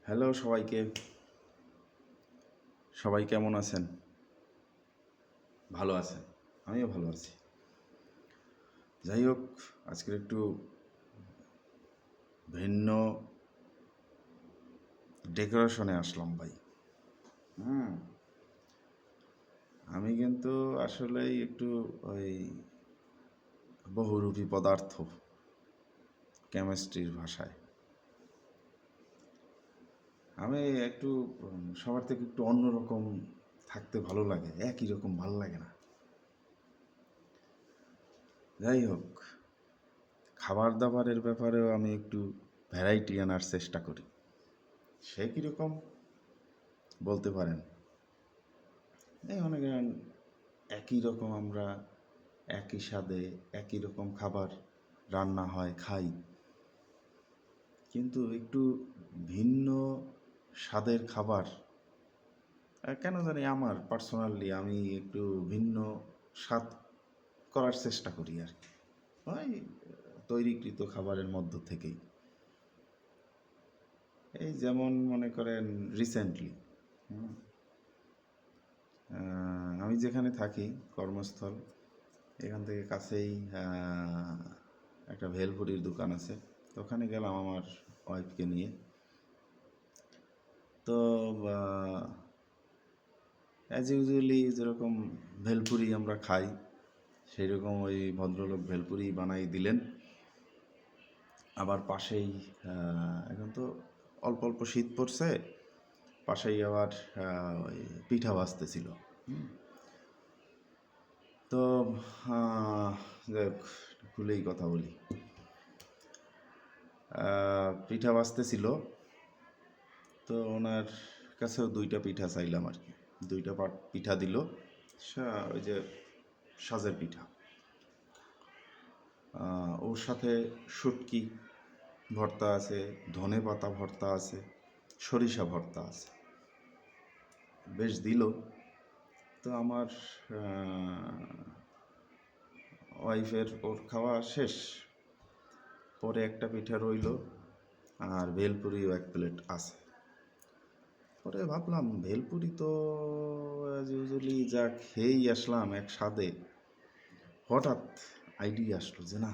Hello সবাইকে, সবাই কেমন আছেন? ভালো আছেন? আমিও ভালো আছি। যাই হোক, আজকের একটু ভিন্ন ডেকোরেশনে আসলাম ভাই। হুম আমি কিন্তু আসলেই একটু ওই বহুরূপী পদার্থ, কেমিস্ট্রির ভাষায়। আমি একটু সবার থেকে একটু অন্যরকম থাকতে ভালো লাগে, একই রকম ভালো লাগে না। যাই হোক, খাবার দাবারের ব্যাপারেও আমি একটু ভ্যারাইটি আনার চেষ্টা করি। সে কীরকম বলতে পারেন? এই মনে করেন একই রকম আমরা একই স্বাদে একই রকম খাবার রান্না হয় খাই, কিন্তু একটু ভিন্ন স্বাদের খাবার কেন জানি আমার পার্সোনালি আমি একটু ভিন্ন স্বাদ করার চেষ্টা করি আর কি, ওই তৈরিকৃত খাবারের মধ্য থেকেই। এই যেমন মনে করেন রিসেন্টলি আমি যেখানে থাকি কর্মস্থল, এখান থেকে কাছেই একটা ভেলপুরির দোকান আছে, তো ওখানে গেলাম আমার ওয়াইফকে নিয়ে। তো অ্যাজ ইউজুয়ালি যেরকম ভেলপুরি আমরা খাই, সেই রকম ওই ভদ্রলোক ভেলপুরি বানাই দিলেন। আবার পাশেই এখন তো অল্প অল্প শীত পড়ছে, পাশেই আবার ওই পিঠা ভাজতেছিল। তো যাই হোক, খুলেই কথা বলি। পিঠা ভাজতেছিল, তো ওনার কাছেও 2টা পিঠা চাইলাম আর কি। 2টা পিঠা দিল, ওই যে সাজের পিঠা। ওর সাথে শুটকি ভর্তা আছে, ধনে পাতা ভর্তা আছে, সরিষা ভর্তা আছে, বেশ দিল। তো আমার ওয়াইফের ওর খাওয়া শেষ, পরে একটা পিঠা রইল আর ভেলপুরিও 1 প্লেট আছে। পরে ভাবলাম ভেলপুরি তো অ্যাজ ইউজুয়ালি যা খেয়েই আসলাম এক স্বাদে, হঠাৎ আইডিয়া আসলো যে না,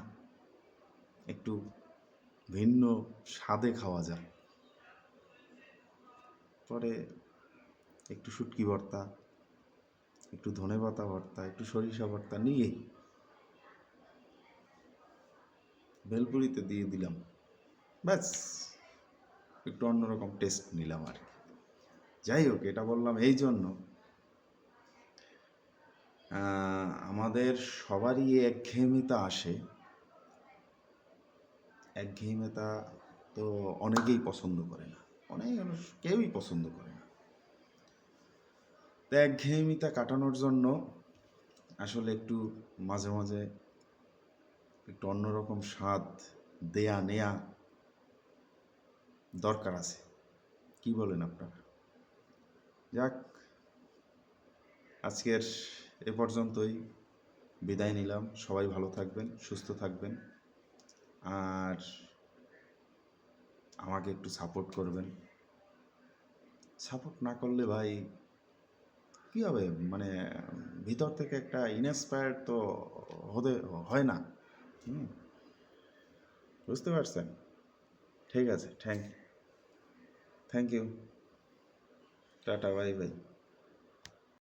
একটু ভিন্ন স্বাদে খাওয়া যায়। পরে একটু শুটকি ভর্তা, একটু ধনেপাতা ভর্তা, একটু সরিষা ভর্তা নিয়ে ভেলপুরিতে দিয়ে দিলাম, ব্যাস একটু অন্যরকম টেস্ট নিলাম আর কি। যাই হোক, এটা বললাম এই জন্য, আমাদের সবারই একঘেয়েমিতা আসে। একঘেয়েমিতা তো অনেকেই পছন্দ করে না, অনেক মানুষ কেউই পছন্দ করে না। তো একঘেয়েমিতা কাটানোর জন্য আসলে একটু মাঝে মাঝে একটু অন্যরকম স্বাদ দেয়া নেয়া দরকার আছে, কি বলেন আপনারা? যাক, আজকের এ পর্যন্তই, বিদায় নিলাম। সবাই ভালো থাকবেন, সুস্থ থাকবেন, আর আমাকে একটু সাপোর্ট করবেন। সাপোর্ট না করলে ভাই কী হবে, মানে ভিতর থেকে একটা ইন্সপায়ার্ড তো হতে হয় না। বুঝতে পারছেন? ঠিক আছে, thank you, tata, bye by.